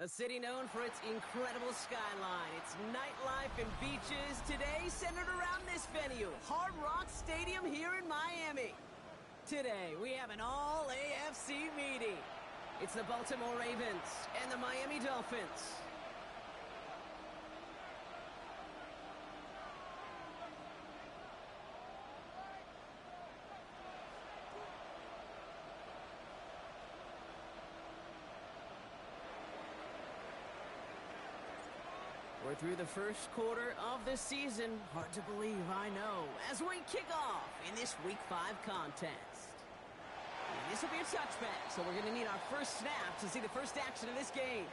A city known for its incredible skyline, its nightlife and beaches, today centered around this venue, Hard Rock Stadium here in Miami. Today, we have an all-AFC meeting. It's the Baltimore Ravens and the Miami Dolphins. We're through the first quarter of the season. Hard to believe, I know, as we kick off in this Week 5 contest. And this will be a touchback, so we're going to need our first snap to see the first action of this game.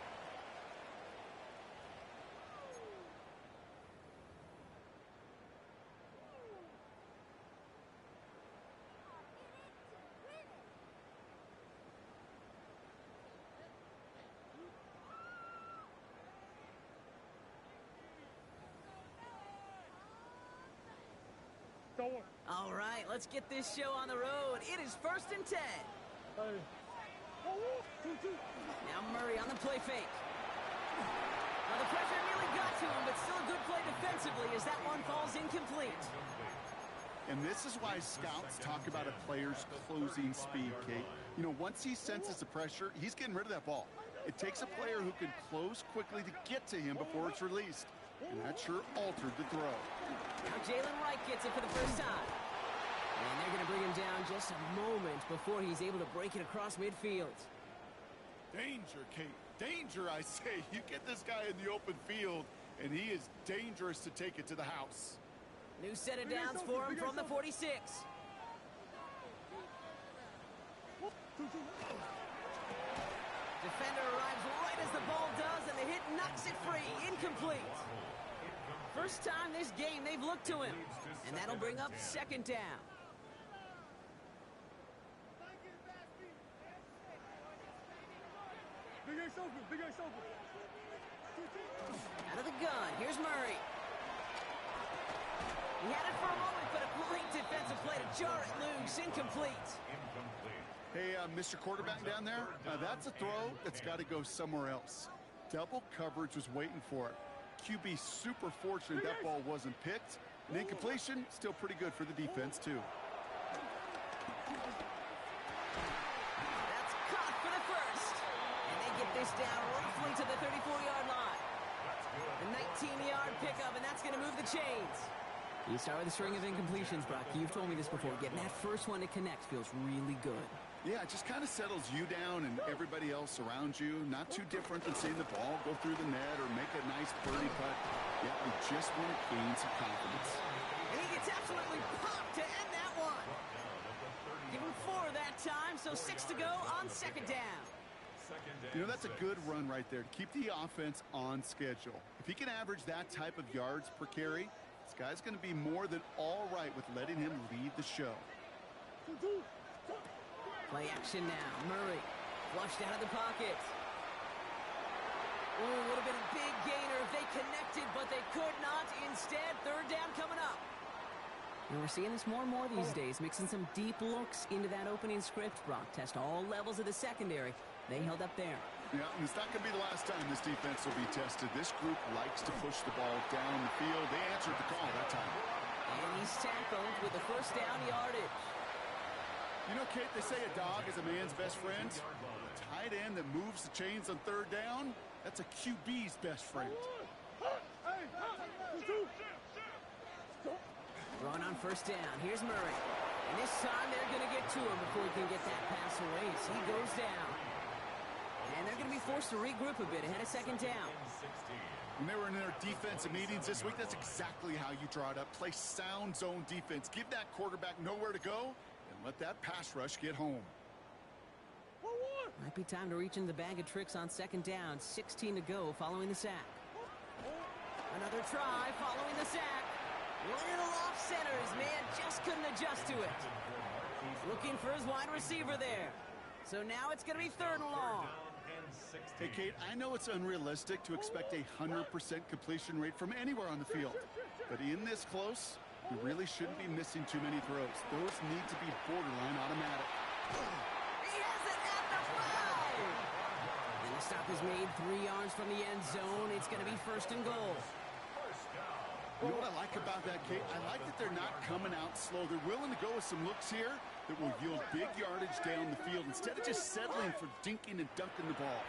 All right, let's get this show on the road. It is 1st and 10. Now Murray on the play fake. Well, the pressure nearly got to him, but still a good play defensively as that one falls incomplete. And this is why scouts talk about a player's closing speed, Kate. You know, once he senses the pressure, he's getting rid of that ball. It takes a player who can close quickly to get to him before it's released. And that sure altered the throw. Now Jalen Wright gets it for the first time. And they're going to bring him down just a moment before he's able to break it across midfield. Danger, Kate. Danger, I say. You get this guy in the open field, and he is dangerous to take it to the house. New set of downs for him from the 46. Defender arrives right as the ball does, and the hit knocks it free. Incomplete. First time this game they've looked to him, and that'll bring up 2nd down. Out of the gun, here's Murray. He had it for a moment, but a great defensive play to jar it loose. Incomplete. Hey, Mr. Quarterback down there, that's a throw that's got to go somewhere else. Double coverage was waiting for it. QB super fortunate that ball wasn't picked. And incompletion, still pretty good for the defense, too. That's caught for the first. And they get this down roughly to the 34-yard line. A 19-yard pickup, and that's going to move the chains. You start with a string of incompletions, Brock. You've told me this before. Getting that first one to connect feels really good. Yeah, it just kind of settles you down and everybody else around you. Not too different than seeing the ball go through the net or make a nice birdie putt. Yeah, you just want to gain some confidence. And he gets absolutely popped to end that one. Give him 4 that time, so 6 to go on 2nd down. You know, that's a good run right there to keep the offense on schedule. If he can average that type of yards per carry, this guy's going to be more than all right with letting him lead the show. Play action now. Murray flushed out of the pocket. Ooh, would have been a big gainer if they connected, but they could not. Instead, 3rd down coming up. And we're seeing this more and more these days, mixing some deep looks into that opening script. Brock test all levels of the secondary. They held up there. Yeah, and it's not going to be the last time this defense will be tested. This group likes to push the ball down the field. They answered the call that time. And he's tackled with the 1st down yardage. You know, Kate, they say a dog is a man's best friend. A tight end that moves the chains on 3rd down, that's a QB's best friend. Run on 1st down. Here's Murray. And this time they're going to get to him before he can get that pass away. So he goes down. And they're going to be forced to regroup a bit ahead of 2nd down. When they were in their defensive meetings this week, that's exactly how you draw it up. Play sound zone defense. Give that quarterback nowhere to go, and let that pass rush get home. Might be time to reach into the bag of tricks on 2nd down. 16 to go following the sack. Another try following the sack. Little off center. His man just couldn't adjust to it. Looking for his wide receiver there. So now it's going to be 3rd and long. Hey, Kate, I know it's unrealistic to expect a 100% completion rate from anywhere on the field. But in this close, you really shouldn't be missing too many throws. Those need to be borderline automatic. He has it at the 5! And he stopped is made 3 yards from the end zone. It's going to be 1st and goal. You know what I like about that, Kate? I like that they're not coming out slow. They're willing to go with some looks here that will yield big yardage down the field instead of just settling for dinking and dunking the ball.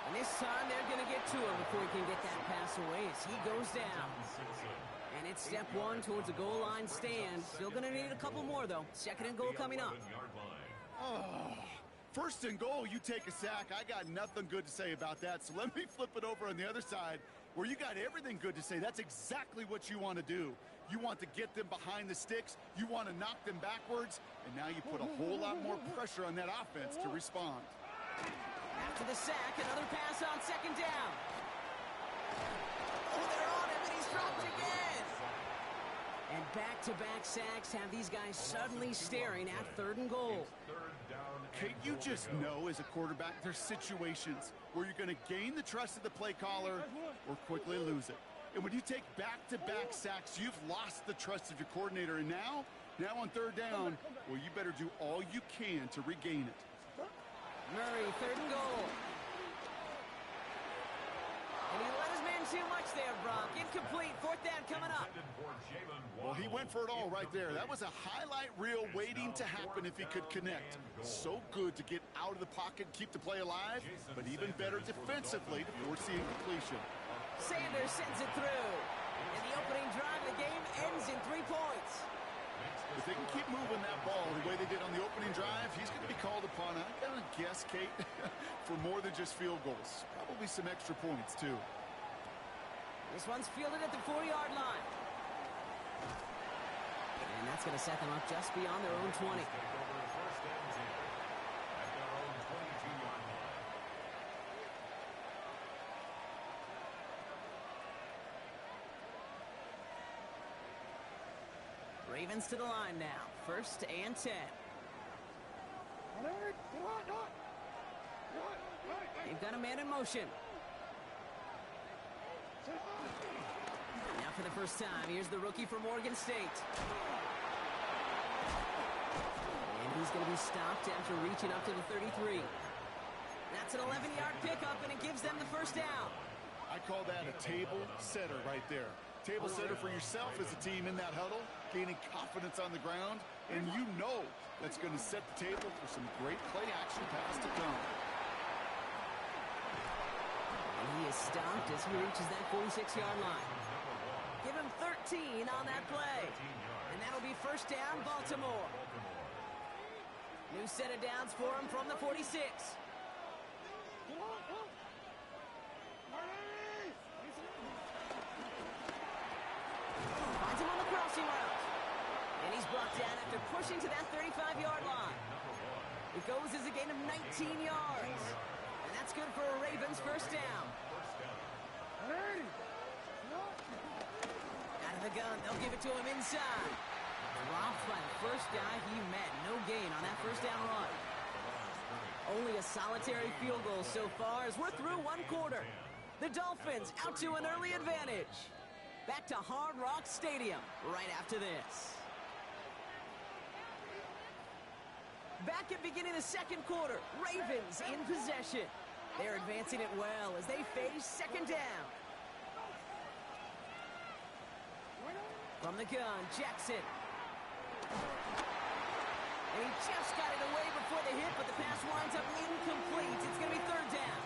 And this time they're going to get to him before he can get that pass away as he goes down. And it's step 1 towards a goal line stand. Still going to need a couple more, though. 2nd and goal coming up. Oh, 1st and goal, you take a sack. I got nothing good to say about that. So let me flip it over on the other side where you got everything good to say. That's exactly what you want to do. You want to get them behind the sticks. You want to knock them backwards. And now you put a whole lot more pressure on that offense to respond. After the sack, another pass on 2nd down. Oh, they're on him, and he's dropped again. And back-to-back sacks have these guys suddenly staring at 3rd and goal. Kate, you just know as a quarterback there's situations where you're going to gain the trust of the play caller or quickly lose it. And when you take back-to-back sacks, you've lost the trust of your coordinator. And now on 3rd down, well, you better do all you can to regain it. Murray, 3rd and goal. And he let his man too much there, Brock. Incomplete. 4th down coming up. Well, he went for it all right there. That was a highlight reel waiting to happen if he could connect. So good to get out of the pocket, keep the play alive, but even better defensively to force the incompletion. Sanders sends it through. And the opening drive of the game ends in 3 points. If they can keep moving that ball the way they did on the opening drive, he's going to be called upon, I got to guess, Kate, for more than just field goals. Probably some extra points, too. This one's fielded at the 4-yard line. And that's going to set them up just beyond their own 20. Ravens to the line now. 1st and 10. They've got a man in motion. Now for the first time, here's the rookie from Oregon State. And he's going to be stopped after reaching up to the 33. That's an 11-yard pickup, and it gives them the 1st down. I call that a table setter right there. Table setter for yourself as a team in that huddle, gaining confidence on the ground, and you know that's going to set the table for some great play action pass to come. And he is stopped as he reaches that 46-yard line. Give him 13 on that play. And that'll be 1st down, Baltimore. New set of downs for him from the 46. Finds him on the crossing route. And he's brought down after pushing to that 35-yard line. It goes as a gain of 19 yards. And that's good for a Ravens 1st down. Out of the gun, they'll give it to him inside. Dropped by the first guy he met. No gain on that 1st down run. Only a solitary field goal so far as we're through 1 quarter. The Dolphins out to an early advantage. Back to Hard Rock Stadium right after this. Back at beginning of the 2nd quarter, Ravens in possession. They're advancing it well as they face 2nd down. From the gun, Jackson. And he just got it away before the hit, but the pass winds up incomplete. It's going to be 3rd down.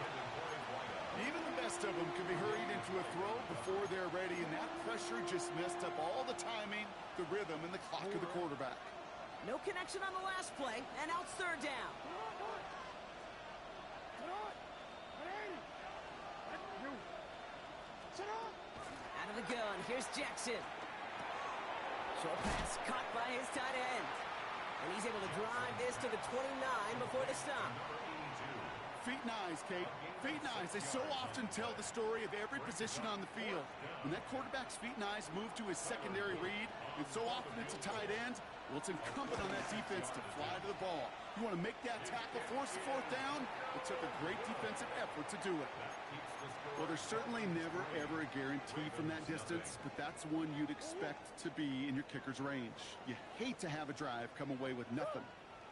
Even the best of them can be hurried into a throw before they're ready, and that pressure just messed up all the timing, the rhythm, and the clock of the quarterback. No connection on the last play, and now it's 3rd down. Out of the gun, here's Jackson. Short pass caught by his tight end. And he's able to drive this to the 29 before the stop. Feet and eyes, Kate. Feet and eyes. They so often tell the story of every position on the field. When that quarterback's feet and eyes move to his secondary read, and so often it's a tight end, well, it's incumbent on that defense to fly to the ball. You want to make that tackle, force the 4th down. It took a great defensive effort to do it. Well, there's certainly never, ever a guarantee from that distance, but that's one you'd expect to be in your kicker's range. You hate to have a drive come away with nothing,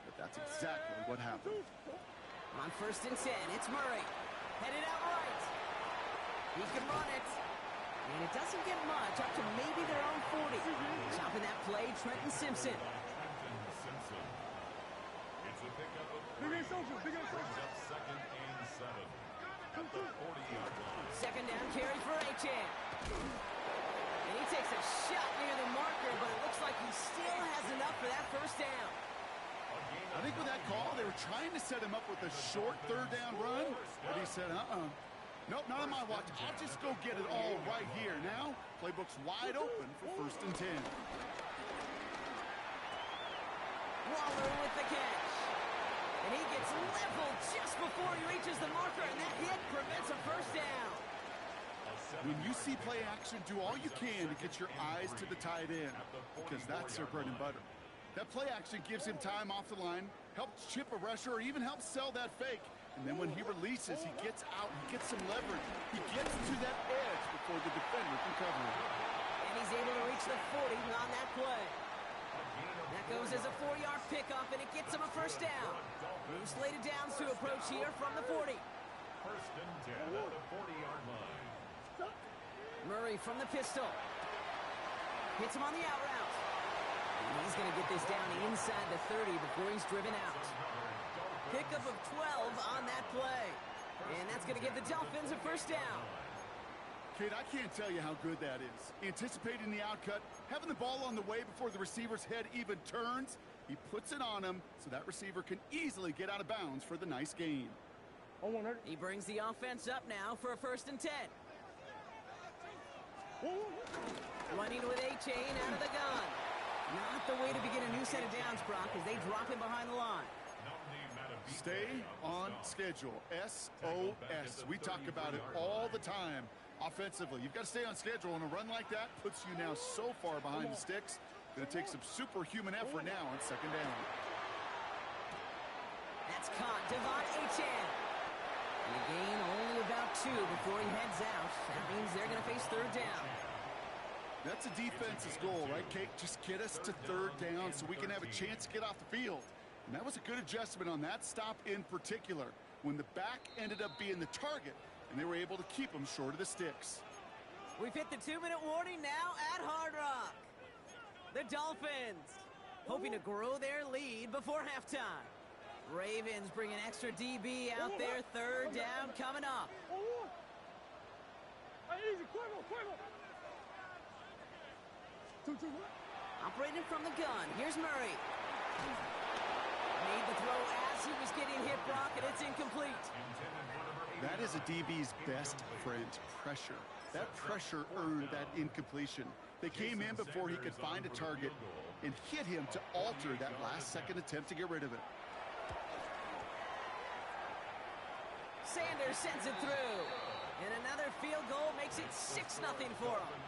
but that's exactly what happened. On 1st and 10, it's Murray. Headed out right. He can run it. And it doesn't get much, up to maybe their own 40. Chopping that play, Trenton Simpson. It's a pickup of 3. Brings up 2nd and 7 at the 40-yard line. 2nd down carry for Achane. And he takes a shot near the marker, but it looks like he still has enough for that 1st down. I think with that call, they were trying to set him up with a short 3rd down run, but he said, nope, not on my watch. I'll just go get it all right here. Now, playbook's wide open for 1st and 10. Waller with the catch. And he gets leveled just before he reaches the marker, and that hit prevents a 1st down. When you see play action, do all you can to get your eyes to the tight end, because that's their bread and butter. That play action gives him time off the line, helps chip a rusher, or even helps sell that fake. And then when he releases, he gets out, he gets some leverage. He gets to that edge before the defender can cover him. And he's able to reach the 40 on that play. That goes as a 4-yard pickup, and it gets him a 1st down. New slated downs to approach here from the 40. 1st and 10 at the 40-yard line. Murray from the pistol. Hits him on the out route. And he's going to get this down inside the 30 before he's driven out. Pickup of 12 on that play. And that's going to give the Dolphins a 1st down. Kate, I can't tell you how good that is. Anticipating the outcut, having the ball on the way before the receiver's head even turns, he puts it on him so that receiver can easily get out of bounds for the nice gain. He brings the offense up now for a 1st and 10. Running with Achane out of the gun. Not the way to begin a new set of downs, Brock, as they drop him behind the line. Stay on schedule. SOS. We talk about it all the time. Offensively, you've got to stay on schedule, and a run like that puts you now so far behind the sticks. Going to take some superhuman effort now on 2nd down. That's caught. Devon Achane. And a gain only about 2 before he heads out. That means they're going to face 3rd down. That's a defense's goal, right, Kate? Just get us to 3rd down so we can have a chance to get off the field. And that was a good adjustment on that stop in particular, when the back ended up being the target, and they were able to keep him short of the sticks. We've hit the 2-minute warning now at Hard Rock. The Dolphins hoping to grow their lead before halftime. Ravens bring an extra DB out there. 3rd down coming up. Operating from the gun. Here's Murray. Made the throw as he was getting hit, Brock, and it's incomplete. That is a DB's best friend, pressure. That pressure earned that incompletion. They came in before he could find a target and hit him to alter that last-second attempt to get rid of it. Sanders sends it through. And another field goal makes it 6-0 for him.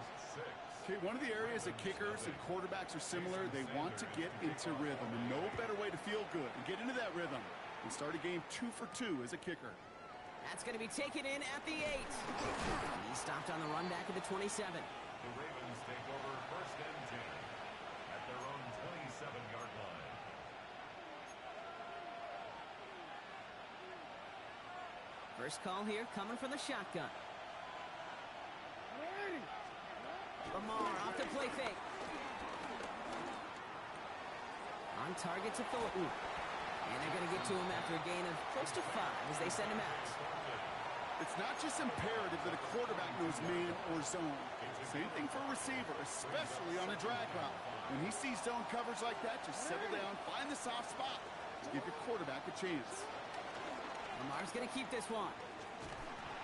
Okay, one of the areas that kickers and quarterbacks are similar, they want to get into rhythm, and no better way to feel good and get into that rhythm and start a game 2 for 2 as a kicker. That's going to be taken in at the 8. He stopped on the run back at the 27. The Ravens take over 1st and 10 at their own 27-yard line. First call here coming from the shotgun. Lamar off the play fake. On target to Thornton. And they're going to get to him after a gain of close to 5 as they send him out. It's not just imperative that a quarterback knows man or zone. Same thing for a receiver, especially on a drag route. When he sees zone coverage like that, just settle down, find the soft spot to give your quarterback a chance. Lamar's going to keep this one.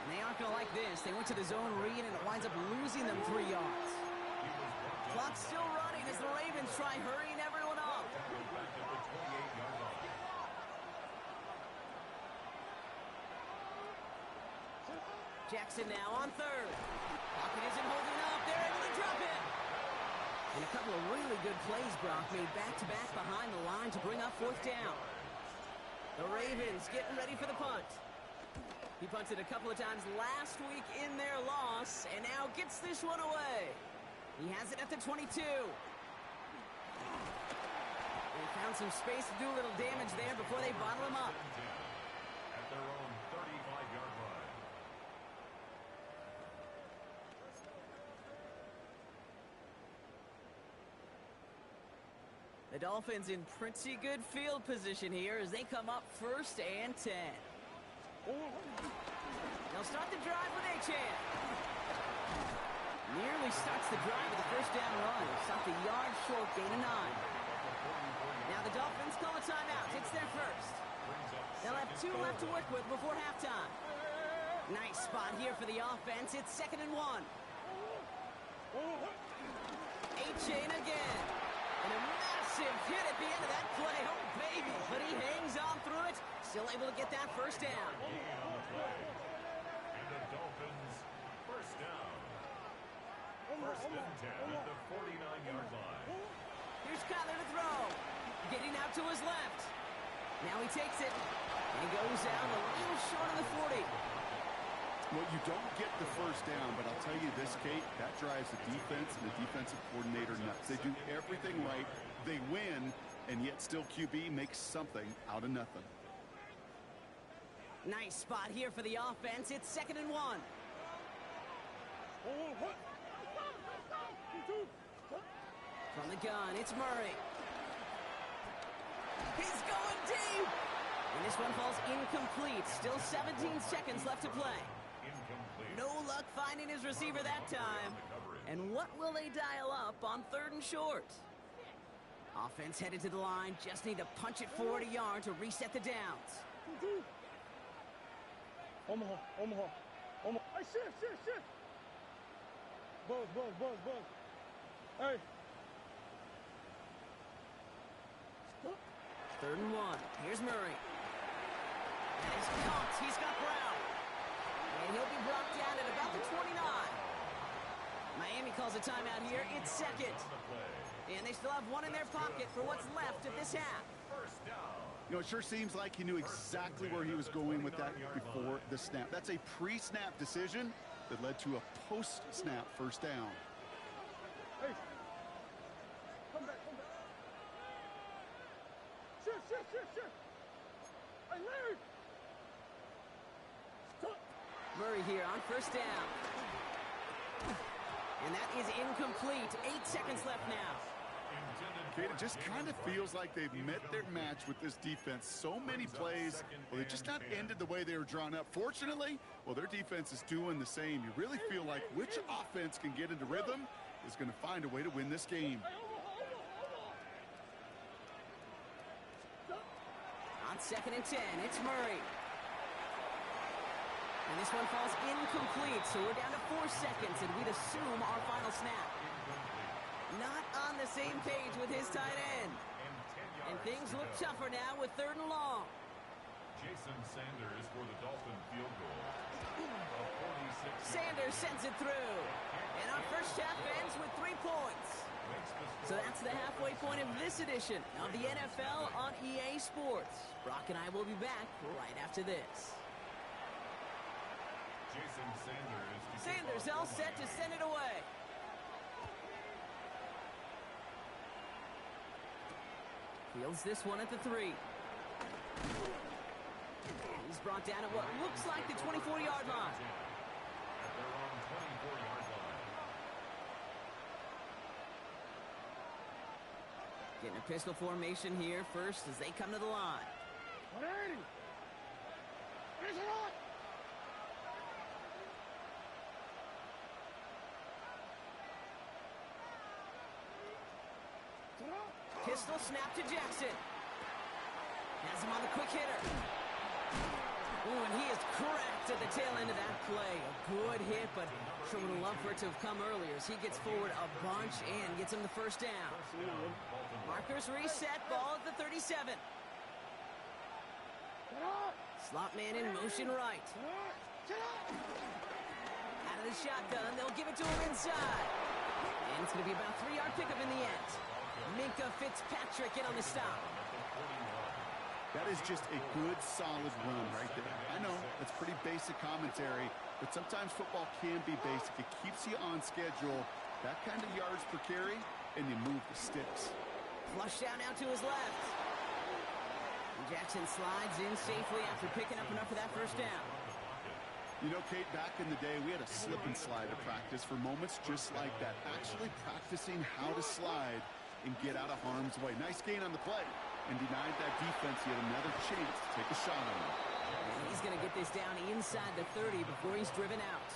And they aren't going to like this. They went to the zone read, and it winds up losing them 3 yards. Clock's still running as the Ravens try hurrying everyone up. Jackson now on 3rd. Pocket isn't holding up. They're able to drop it. And a couple of really good plays, Brock, made back-to-back behind the line to bring up 4th down. The Ravens getting ready for the punt. He punted a couple of times last week in their loss, and now gets this one away. He has it at the 22. They found some space to do a little damage there before they bottle him up. their own 35-yard line. The Dolphins in pretty good field position here as they come up 1st and 10. They'll start the drive with Achane. Nearly starts the drive with a 1st down run. Stopped a yard short, gain of 9. Now the Dolphins call a timeout. It's their first. They'll have 2 left to work with before halftime. Nice spot here for the offense. It's 2nd and 1. Achane again. And a massive hit at the end of that play. Oh, baby. But he hangs on through it. Still able to get that 1st down. And the Dolphins, 1st down. 1st and 10 at the 49-yard line. Here's Kyler to throw. Getting out to his left. Now he takes it. And he goes down a little short of the 40. Well, you don't get the 1st down, but I'll tell you this, Kate, that drives the defense and the defensive coordinator nuts. They do everything right. They win, and yet still QB makes something out of nothing. Nice spot here for the offense. It's 2nd and 1. From the gun, it's Murray. He's going deep. And this one falls incomplete. Still 17 seconds left to play. No luck finding his receiver that time. And what will they dial up on 3rd and short? Offense headed to the line. Just need to punch it forward a yard to reset the downs. Omaha. Hey, shift. Buzz. Hey. 3rd and 1. Here's Murray. He's caught. He's got Brown. And he'll be brought down at about the 29. Miami calls a timeout here. It's 2nd. And they still have 1 in their pocket for what's left of this half. You know, it sure seems like he knew exactly where he was going with that before the snap. That's a pre-snap decision that led to a post-snap 1st down. Hey. Come back. Shift. Hey, Larry. Stop. Murray here on 1st down. And that is incomplete. 8 seconds left now. Kate, it just kind of feels like they've met their match with this defense. So many plays, well, they just not ended the way they were drawn up. Fortunately, well, their defense is doing the same. You really feel like which offense can get into rhythm is going to find a way to win this game. On 2nd and 10, it's Murray. And this one falls incomplete, so we're down to 4 seconds, and we'd assume our final snap. Not on the same page with his tight end. And things look tougher now with 3rd and long. Jason Sanders for the Dolphin field goal. Sanders sends it through. And our first half ends with 3 points. So that's the halfway point of this edition of the NFL on EA Sports. Brock and I will be back right after this. Jason Sanders all set to send it away. Fields this one at the 3. He's brought down at what looks like the 24-yard line. At their own 24-yard line. Getting a pistol formation here first as they come to the line. 180. Raise it on. Pistol snap to Jackson. Has him on the quick hitter. Ooh, and he is cracked at the tail end of that play. A good hit, but sure would have loved for it to have come earlier as he gets forward a bunch and gets him the 1st down. Markers reset, ball at the 37. Slot man in motion right. Out of the shotgun, they'll give it to him inside. And it's going to be about a 3-yard pickup in the end. Minka Fitzpatrick in on the stop. That is just a good, solid run right there. I know, that's pretty basic commentary, but sometimes football can be basic. It keeps you on schedule, that kind of yards per carry, and you move the sticks. Flush down now to his left. And Jackson slides in safely after picking up enough for that first down. You know, Kate, back in the day, we had a slip and slide to practice for moments just like that. Actually practicing how to slide and get out of harm's way. Nice gain on the play and denied that defense yet another chance to take a shot on him. And he's going to get this down inside the 30 before he's driven out.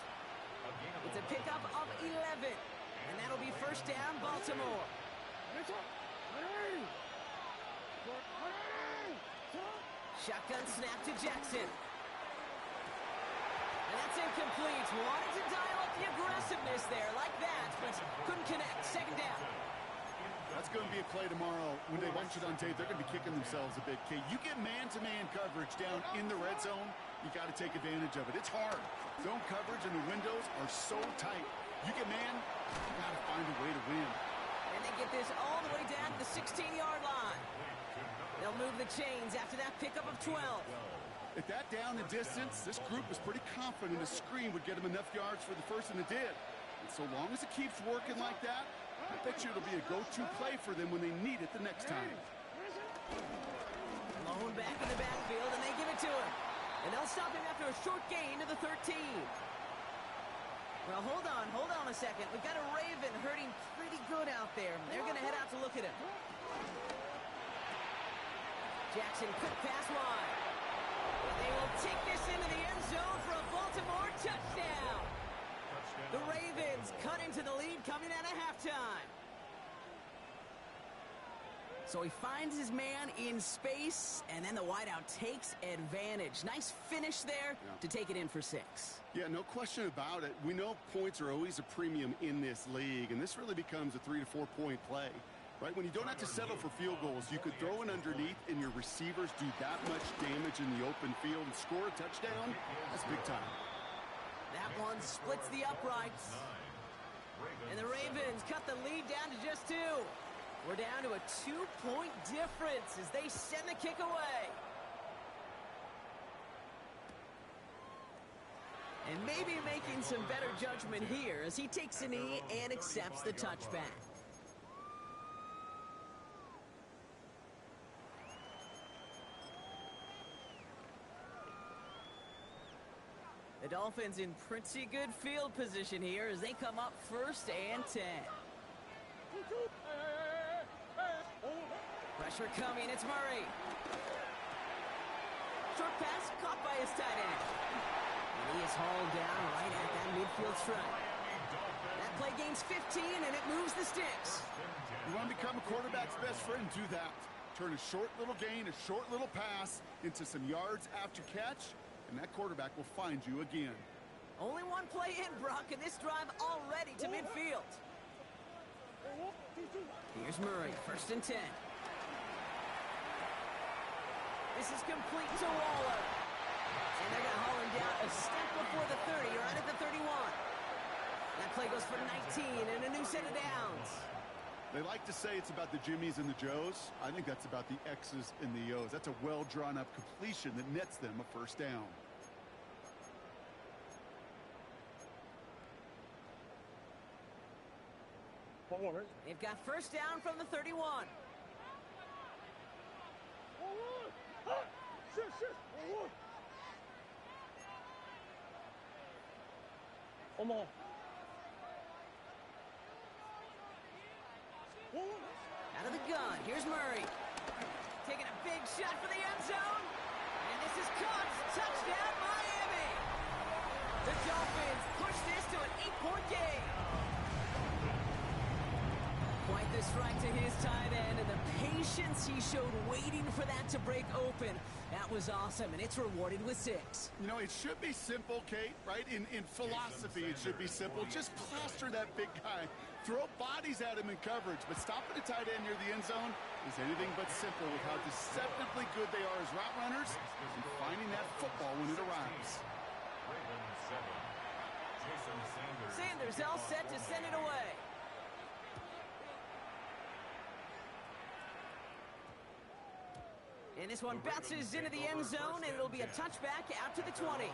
It's a pickup of 11, and that'll be first down, Baltimore. Shotgun snap to Jackson. And that's incomplete. Wanted to dial up the aggressiveness there like that, but couldn't connect. Second down. That's going to be a play tomorrow. When they watch it on tape, they're going to be kicking themselves a bit, Kate. You get man-to-man coverage down in the red zone, you got to take advantage of it. It's hard. Zone coverage and the windows are so tight. You get man, you got to find a way to win. And they get this all the way down to the 16-yard line. They'll move the chains after that pickup of 12. At that down and distance, this group was pretty confident a screen would get them enough yards for the first, and it did. And so long as it keeps working like that, I bet you it'll be a go-to play for them when they need it the next time. Lone back in the backfield, and they give it to him. And they'll stop him after a short gain to the 13. Well, hold on a second. We've got a Raven hurting pretty good out there. They're going to head out to look at him. Jackson, quick pass wide. They will take this into the end zone for a Baltimore touchdown. The Ravens cut into the lead coming out of halftime. So he finds his man in space, and then the wideout takes advantage. Nice finish there to take it in for 6. Yeah, no question about it. We know points are always a premium in this league, and this really becomes a 3 to 4 point play. Right, when you don't have to settle for field goals, you could throw it underneath and your receivers do that much damage in the open field and score a touchdown. That's big time. That one splits the uprights. And the Ravens cut the lead down to just 2. We're down to a 2-point difference as they send the kick away. And maybe making some better judgment here as he takes a knee and accepts the touchback. The Dolphins in pretty good field position here as they come up first and 10. Pressure coming, it's Murray. Short pass caught by his tight end. And he is hauled down right at that midfield stripe. That play gains 15 and it moves the sticks. You want to become a quarterback's best friend, do that. Turn a short little gain, a short little pass into some yards after catch, and that quarterback will find you again. Only one play in, Brock, and this drive already to midfield. Here's Murray, first and 10. This is complete to Waller. And they're going to haul him down a step before the 30, right at the 31. That play goes for 19 and a new set of downs. They like to say it's about the Jimmies and the Joes. I think that's about the X's and the O's. That's a well-drawn-up completion that nets them a first down. They've got first down from the 31. Out of the gun, here's Murray. Taking a big shot for the end zone. And this is caught. Touchdown, Miami. The Dolphins push this to an 8-point game. Quite the strike to his tight end, and the patience he showed waiting for that to break open. That was awesome, and it's rewarded with 6. You know, it should be simple, Kate, right? In philosophy, it should be simple. Just plaster that big guy. Throw bodies at him in coverage, but stopping a tight end near the end zone is anything but simple with how deceptively good they are as route runners and finding that football when it arrives. Sanders all set to send it away. And this one bounces into the end zone, and it'll be a touchback out to the 20.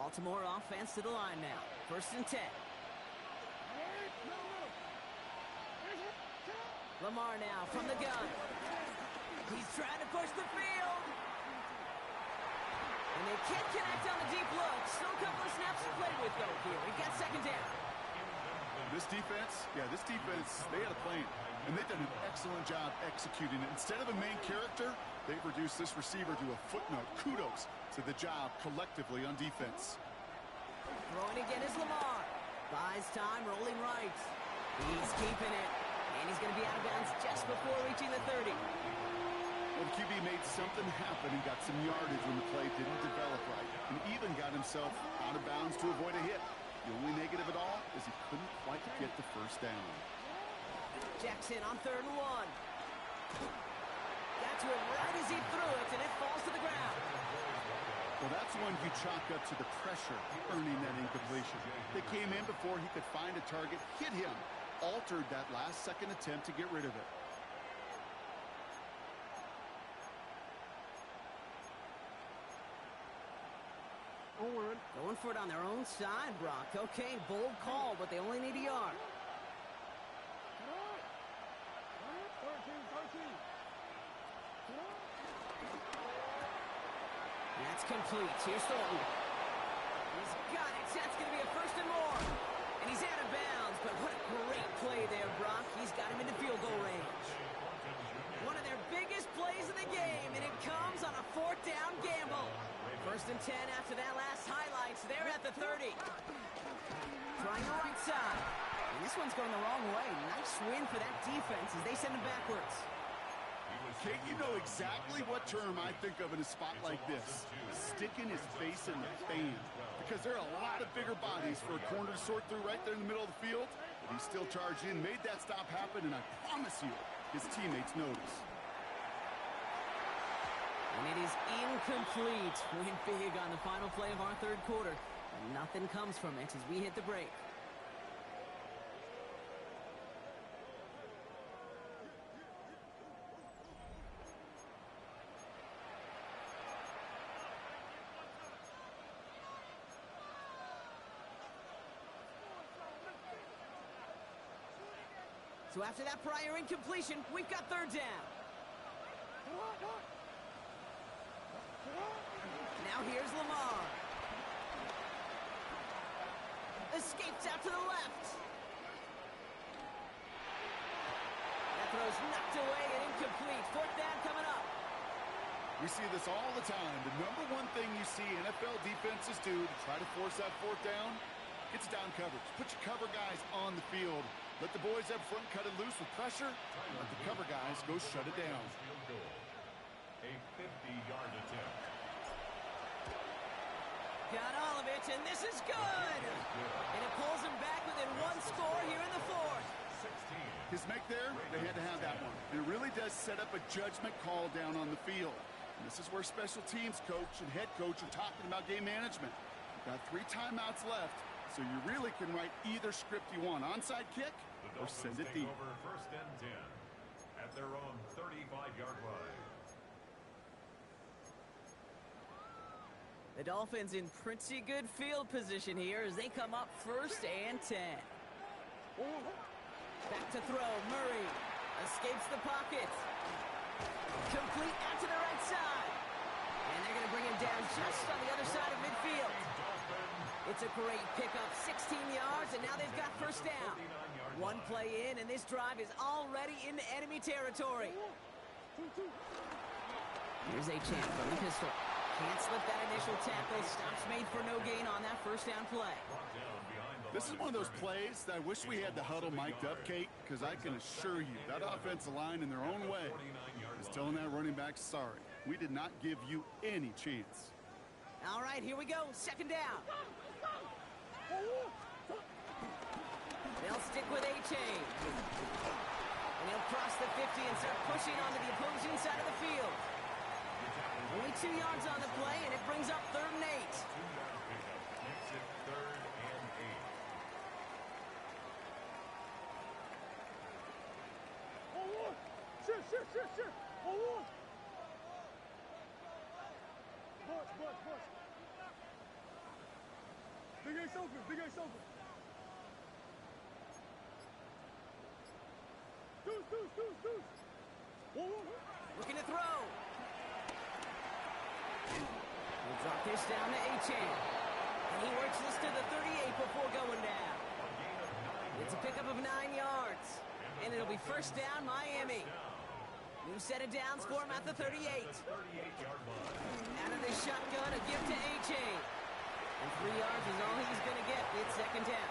Baltimore offense to the line now. 1st and 10. Lamar now from the gun. He's trying to push the field. And they can't connect on the deep look. Still a couple of snaps to play with, though, here. We've got 2nd down. This defense, they had a plan. And they've done an excellent job executing it. Instead of a main character, they've reduced this receiver to a footnote. Kudos to the job collectively on defense. Throwing again is Lamar. Buys time, rolling right. He's keeping it. And he's going to be out of bounds just before reaching the 30. Well, the QB made something happen and got some yardage when the play didn't develop right. And even got himself out of bounds to avoid a hit. The only negative at all is he couldn't quite get the 1st down. Jackson on 3rd and 1. Got to him right as he threw it, and it falls to the ground. Well, that's one you chalk up to the pressure earning that incompletion. They came in before he could find a target, hit him, altered that last-second attempt to get rid of it. Going for it on their own side, Brock. Okay, bold call, but they only need a yard. That's complete. Here's Thornton. He's got it. That's going to be a 1st and more. And he's out of bounds, but what a great play there, Brock. He's got him into field goal range. One of their biggest plays of the game, and it comes on a 4th down gamble. 1st and 10 after that last highlights. They're at the 30. Trying the right side. And this one's going the wrong way. Nice win for that defense as they send him backwards. Kate, you know exactly what term I think of in a spot like this. Sticking his face in the fan. Because there are a lot of bigger bodies for a corner to sort through right there in the middle of the field. But he still charged in, made that stop happen, and I promise you, his teammates notice. And it is incomplete. Went big on the final play of our 3rd quarter. And nothing comes from it as we hit the break. So after that prior incompletion, we've got 3rd down. Now here's Lamar. Escapes out to the left. That throw's knocked away and incomplete. 4th down coming up. We see this all the time. The number one thing you see NFL defenses do to try to force that 4th down, it's down coverage. Put your cover guys on the field. Let the boys up front cut it loose with pressure. And let the cover guys go shut it down. A 50-yard attempt. Got all of it, and this is good. And it pulls him back within 1 score here in the 4th. His make there, they had to have that one. And it really does set up a judgment call down on the field. And this is where special teams coach and head coach are talking about game management. You've got 3 timeouts left, so you really can write either script you want. Onside kick or send it deep. Over 1st and 10 at their own 35-yard line. The Dolphins in pretty good field position here as they come up 1st and 10. Back to throw. Murray escapes the pocket. Complete out to the right side. And they're going to bring him down just on the other side of midfield. It's a great pickup, 16 yards, and now they've got 1st down. 1 play in, and this drive is already into enemy territory. Here's a chance from the pistol. Can't slip that initial tackle. Stops made for no gain on that 1st down play. This is one of those plays that I wish we had the huddle mic'd up, Kate, because I can assure you that offensive line in their own way is telling that running back, sorry, we did not give you any chance. All right, here we go. 2nd down. They'll stick with A-Chain. And he'll cross the 50 and start pushing onto the opposing side of the field. Only 2 yards on the play, and it brings up 3rd and 8. Makes it 3rd and 8. Shit. Push. Ace open. Big Ace open. Deuce. Whoa. Looking to throw. We'll drop this down to Achan. And he works this to the 38 before going down. It's a pickup of 9 yards. And it'll be first down, Miami. New set of downs for him at the 38. Out of this shotgun, a gift to Achan. And 3 yards is all he's going to get. It's second down.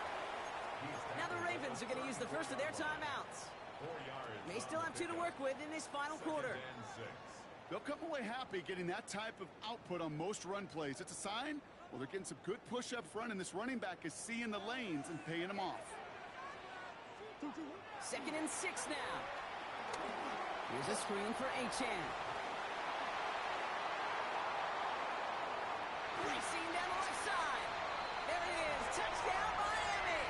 Now the Ravens are going to use the first of their timeouts. They still have 2 to work with in this final quarter. They'll come away happy getting that type of output on most run plays. It's a sign, well, they're getting some good push up front, and this running back is seeing the lanes and paying them off. 2nd and 6 now. Here's a screen for Achan. Racing down the left side. There it is. Touchdown, Miami.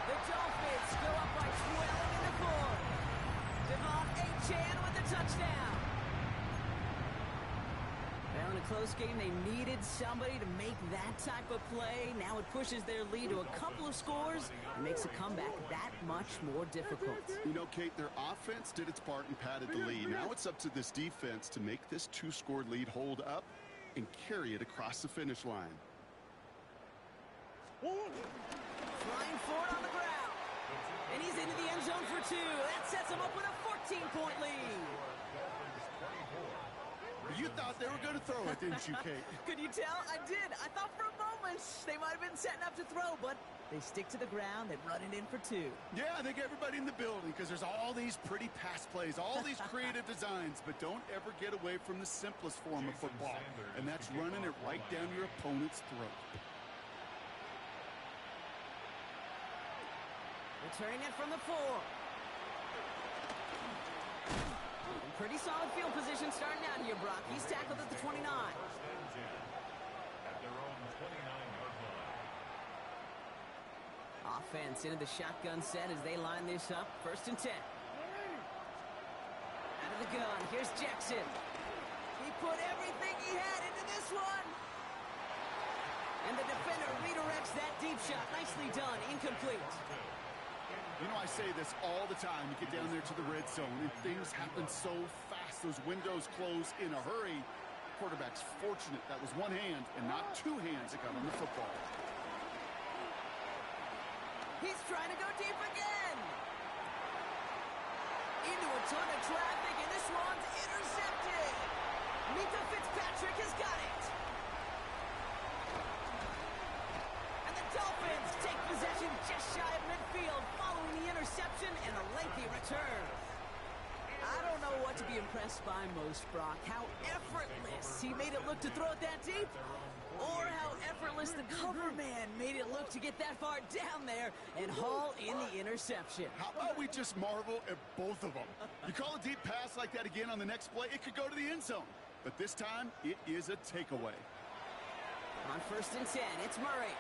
The Dolphins go up by 12 in the fourth. Devon Achan with the touchdown. Well, in a close game, they needed somebody to make that type of play. Now it pushes their lead to a couple of scores and makes a comeback that much more difficult. You know, Kate, their offense did its part and padded the lead. Now it's up to this defense to make this 2-score lead hold up and carry it across the finish line. Flying forward on the ground. And he's into the end zone for 2. That sets him up with a 14-point lead. You thought they were going to throw it, didn't you, Kate? Could you tell? I did. I thought for a moment they might have been setting up to throw, but they stick to the ground. They run it in for 2. Yeah, I think everybody in the building, because there's all these pretty pass plays, all these creative designs, but don't ever get away from the simplest form of football, and that's running it right down your opponent's throat. Returning it from the 4. Pretty solid field position starting out here, Brock. He's tackled at the 29. At their own 29-yard line. Offense into the shotgun set as they line this up. 1st and 10. Out of the gun. Here's Jackson. He put everything he had into this one. And the defender redirects that deep shot. Nicely done. Incomplete. You know, I say this all the time. You get down there to the red zone, and things happen so fast. Those windows close in a hurry. Quarterback's fortunate that was one hand and not 2 hands that got on the football. He's trying to go deep again. Into a ton of traffic, and this one's intercepted. Mika Fitzpatrick has got it. And the Dolphins take possession just shy of midfield following the interception and a lengthy return. I don't know what to be impressed by most, Brock. How effortless he made it look to throw it that deep, or how effortless the cover man made it look to get that far down there and haul in the interception. How about we just marvel at both of them? You call a deep pass like that again on the next play, it could go to the end zone. But this time, it is a takeaway. On 1st and 10, it's Murray.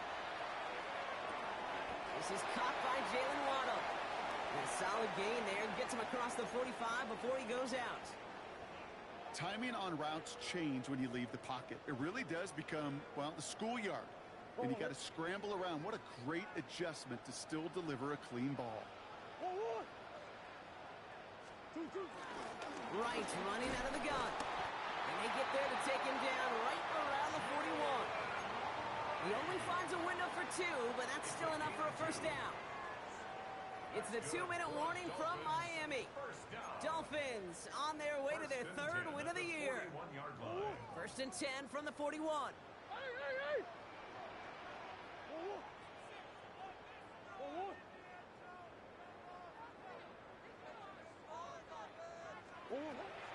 This is caught by Jalen Waddle. And a solid gain there. Gets him across the 45 before he goes out. Timing on routes change when you leave the pocket. It really does become, well, the schoolyard. And you got to scramble around. What a great adjustment to still deliver a clean ball. Right, running out of the gun. And they get there to take him down right around the 41. He only finds a window for 2, but that's still enough for a first down. It's the 2-minute warning from Miami. Dolphins on their way to their 3rd win of the year. 1st and 10 from the 41.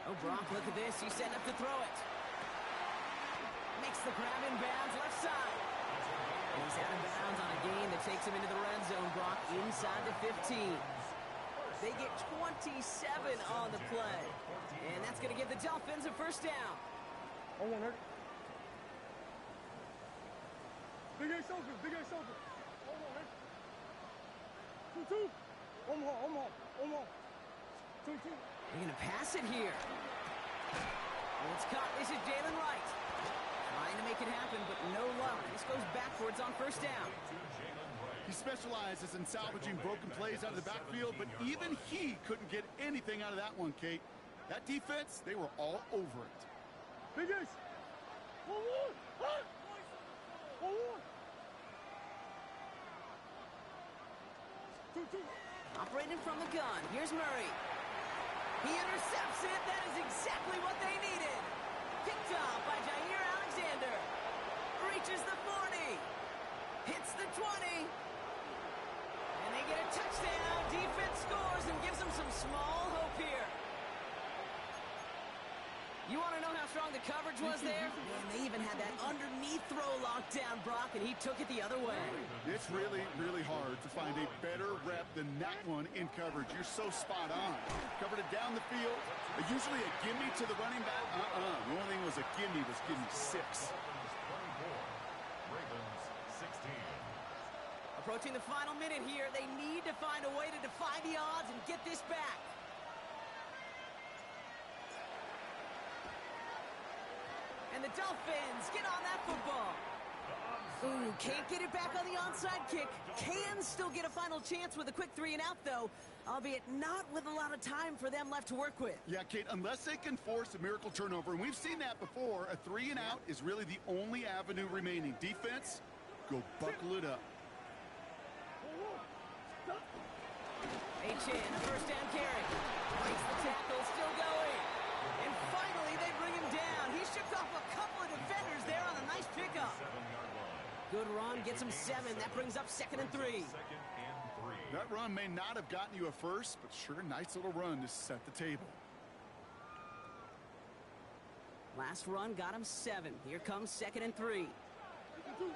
Oh, Brock, look at this. He's setting up to throw it. Makes the grab in bounds left side. And he's out of bounds on a gain that takes him into the red zone, Brock, inside the 15. They get 27 on the play. And that's going to give the Dolphins a first down. Big Ace open. Big Ace open. Hold on, man. 2-2. One more. 2-2. They're going to pass it here. And it's caught. This is Jalen Wright. Trying to make it happen, but no luck. This goes backward boards on first down. He specializes in salvaging broken plays out of the backfield, but even he couldn't get anything out of that one, Kate. That defense, they were all over it. Big Ace. 1-1. Hot. 1-1. 2-2. Operating from the gun. Here's Murray. He intercepts it. That is exactly what they needed. Picked off by Jair Alexander. Reaches the 40. Hits the 20. And they get a touchdown. Defense scores and gives them some small hope here. You want to know how strong the coverage was there? Man, they even had that underneath throw locked down, Brock, and he took it the other way. It's really, really hard to find a better rep than that one in coverage. You're so spot on. Covered it down the field. Usually a gimme to the running back. The only thing was a gimme was gimme 6. Ravens 16. Approaching the final minute here, they need to find a way to defy the odds and get this back. And the Dolphins get on that football. Ooh, can't get it back on the onside kick. Can still get a final chance with a quick 3-and-out, though, albeit not with a lot of time for them left to work with. Yeah, Kate, unless they can force a miracle turnover, and we've seen that before, a 3-and-out is really the only avenue remaining. Defense, go buckle it up. H.N., a first down carry. Breaks the tackle, still going. And finally, they bring him down. He shook off a couple of defenders there on a nice pickup. Good run, gets him 7. That brings up 2nd and 3. That run may not have gotten you a first, but sure, nice little run to set the table. Last run got him 7. Here comes 2nd and 3. 2-2.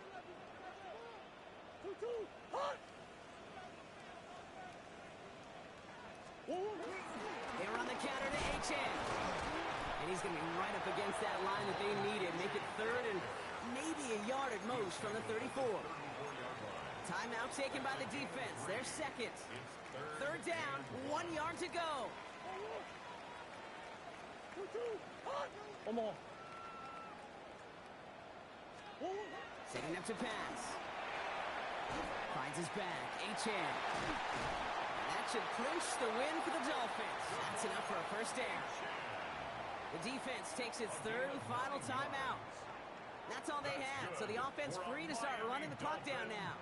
Hot. 1-1. They run the counter to H.N. And he's going to be right up against that line that they needed. Make it 3rd and maybe a yard at most from the 34. Timeout taken by the defense. Their second. 3rd down, 1 yard to go. 2-2. Hot. 1-1. 1-1. Setting up to pass. Finds his back. H.N. That should clinch the win for the Dolphins. That's enough for a first down. The defense takes its 3rd and final timeout. That's all they had, so the offense free to start running the clock down now.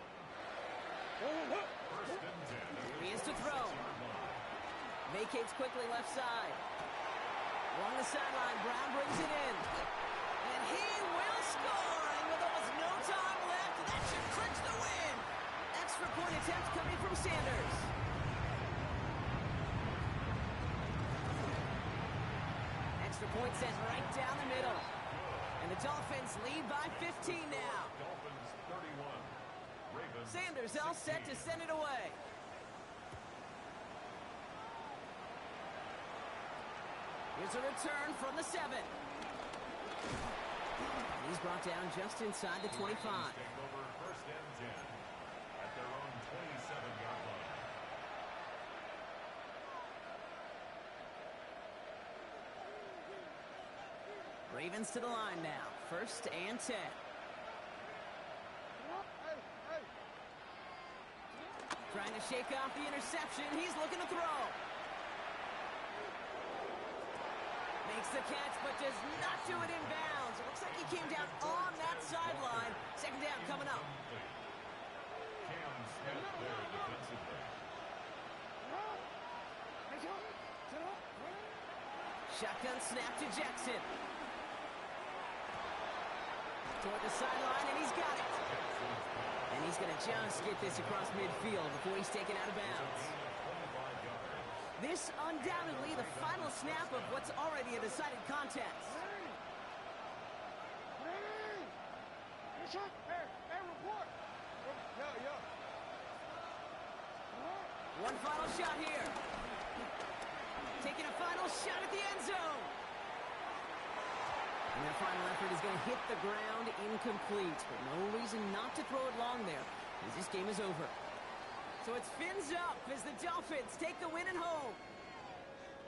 He is to throw. Vacates quickly left side. Along the sideline, Brown brings it in. And he will score! And with almost no time left, that should clinch the win! Extra point attempt coming from Sanders. Extra point sent right down the middle. And the Dolphins lead by 15 now. Dolphins 31. Ravens Sanders all set to send it away. Here's a return from the 7. He's brought down just inside the 25. Take over 1st and 10 at their own 27-yard line. Ravens to the line now. 1st and 10. Trying to shake off the interception. He's looking to throw. Makes the catch, but does not do it in bounds. It looks like he came down on that sideline. 2nd down coming up. Cam Smith there defensively. Shotgun snap to Jackson. Toward the sideline, and he's got it. And he's going to just get this across midfield before he's taken out of bounds. This undoubtedly the final snap of what's already a decided contest. Hey, report. Yeah. One final shot here. Taking a final shot at the end zone. And that final effort is going to hit the ground incomplete. But no reason not to throw it long there, as this game is over. So it's fins up as the Dolphins take the win at home.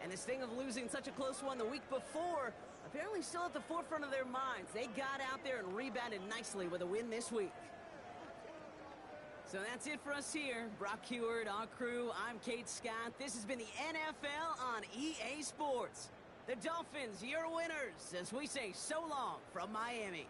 And this thing of losing such a close one the week before, apparently still at the forefront of their minds. They got out there and rebounded nicely with a win this week. So that's it for us here. Brock Heward, our crew, I'm Kate Scott. This has been the NFL on EA Sports. The Dolphins, your winners, as we say so long from Miami.